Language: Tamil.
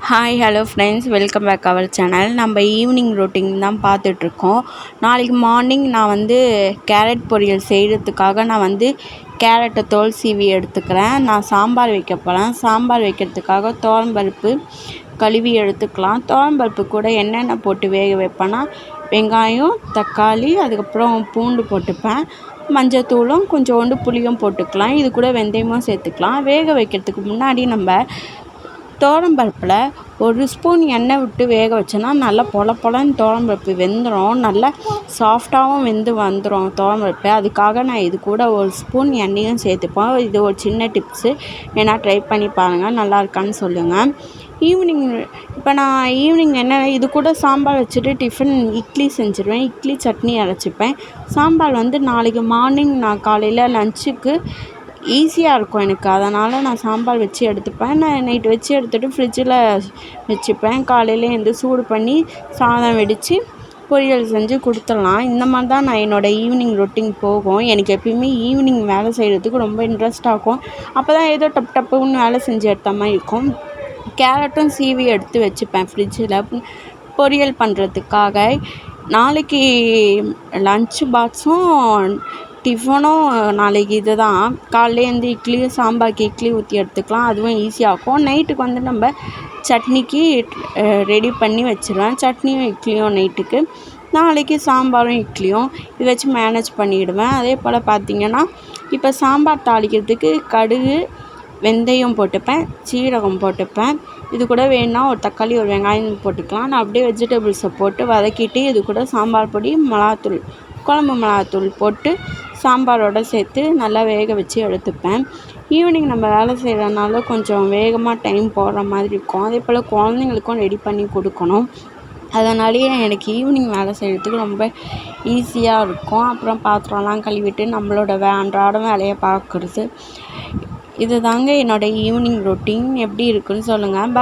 Hi hello friends, welcome back our channel. நம்ம ஈவினிங் ரொட்டீன் தான் பார்த்துட்ருக்கோம். நாளைக்கு மார்னிங் நான் கேரட் பொரியல் செய்கிறதுக்காக நான் கேரட்டை தோல் சீவி எடுத்துக்கிறேன். நான் சாம்பார் வைக்க போகிறேன். சாம்பார் வைக்கிறதுக்காக துவரம்பருப்பு கழுவி எடுத்துக்கலாம். துவரம்பருப்பு கூட என்னென்ன போட்டு வேக வைப்பேன்னா, வெங்காயம், தக்காளி, அதுக்கப்புறம் பூண்டு போட்டுப்பேன். மஞ்சத்தூளும் கொஞ்சோண்டு புளியும் போட்டுக்கலாம். இது கூட வெந்தயமும் சேர்த்துக்கலாம். வேக வைக்கிறதுக்கு முன்னாடி நம்ம துவரம்பருப்பில் ஒரு ஸ்பூன் எண்ணெய் விட்டு வேக வச்சோன்னா நல்லா பொலன்னு துவரம்பருப்பு வெந்துடும். நல்லா சாஃப்டாகவும் வெந்து வந்துடும் துவரம்பருப்பு. அதுக்காக நான் இது கூட ஒரு ஸ்பூன் எண்ணெயும் சேர்த்துப்பேன். இது ஒரு சின்ன டிப்ஸு, ஏன்னா ட்ரை பண்ணி பாருங்கள், நல்லா இருக்கான்னு சொல்லுங்கள். இப்போ நான் ஈவினிங் இது கூட சாம்பார் வச்சுட்டு டிஃபன் இட்லி செஞ்சுருவேன். இட்லி சட்னி அரைச்சிப்பேன். சாம்பார் நாளைக்கு மார்னிங் நான் காலையில் லஞ்சுக்கு ஈஸியாக இருக்கும் எனக்கு. அதனால் நான் சாம்பார் வச்சு எடுத்துப்பேன். நான் நைட்டு வச்சு எடுத்துகிட்டு ஃப்ரிட்ஜில் வச்சுப்பேன். காலையில் சூடு பண்ணி சாதம் வடித்து பொரியல் செஞ்சு கொடுத்துடலாம். இந்த மாதிரி தான் நான் என்னோடய ஈவினிங் ரொட்டீன் போகும். எனக்கு எப்பயுமே ஈவினிங் வேலை செய்கிறதுக்கு ரொம்ப இன்ட்ரெஸ்ட்டாக இருக்கும். அப்போ தான் ஏதோ டப்புன்னு வேலை செஞ்சு எடுத்த மாதிரி இருக்கும். கேரட்டும் சீவி எடுத்து வச்சுப்பேன் ஃப்ரிட்ஜில் பொரியல் பண்ணுறதுக்காக. நாளைக்கு லன்ச் பாக்ஸும் டிஃபனும் நாளைக்கு இது தான். காலையிலேருந்து இட்லியும் சாம்பாருக்கு இட்லி ஊற்றி எடுத்துக்கலாம். அதுவும் ஈஸியாக இருக்கும். நைட்டுக்கு நம்ம சட்னிக்கு ரெடி பண்ணி வச்சுருவேன். சட்னியும் இட்லியும் நைட்டுக்கு. நாளைக்கு சாம்பாரும் இட்லியும் இதை வச்சு மேனேஜ் பண்ணிவிடுவேன். அதே போல் பார்த்திங்கன்னா, இப்போ சாம்பார் தாளிக்கிறதுக்கு கடுகு, வெந்தயம் போட்டுப்பேன், சீரகம் போட்டுப்பேன். இது கூட வேணுன்னா ஒரு தக்காளி, ஒரு வெங்காயம் போட்டுக்கலாம். நான் அப்படியே வெஜிடபிள்ஸை போட்டு வதக்கிட்டு இது கூட சாம்பார் பொடி, மிளகாத்தூள், குழம்பு மிளகாத்தூள் போட்டு சாம்பாரோடு சேர்த்து நல்லா வேக வச்சு எடுத்துப்பேன். ஈவினிங் நம்ம வேலை செய்கிறதுனால கொஞ்சம் வேகமாக டைம் போடுற மாதிரி இருக்கும். அதே போல் குழந்தைங்களுக்கும் ரெடி பண்ணி கொடுக்கணும். அதனாலேயே எனக்கு ஈவினிங் வேலை செய்கிறதுக்கு ரொம்ப ஈஸியாக இருக்கும். அப்புறம் பாத்திரம்லாம் கழுவிட்டு நம்மளோட அன்றாடம் வேலையை பார்க்குறது. இது தாங்க என்னோடய ஈவினிங் ரொட்டீன். எப்படி இருக்குன்னு சொல்லுங்கள்.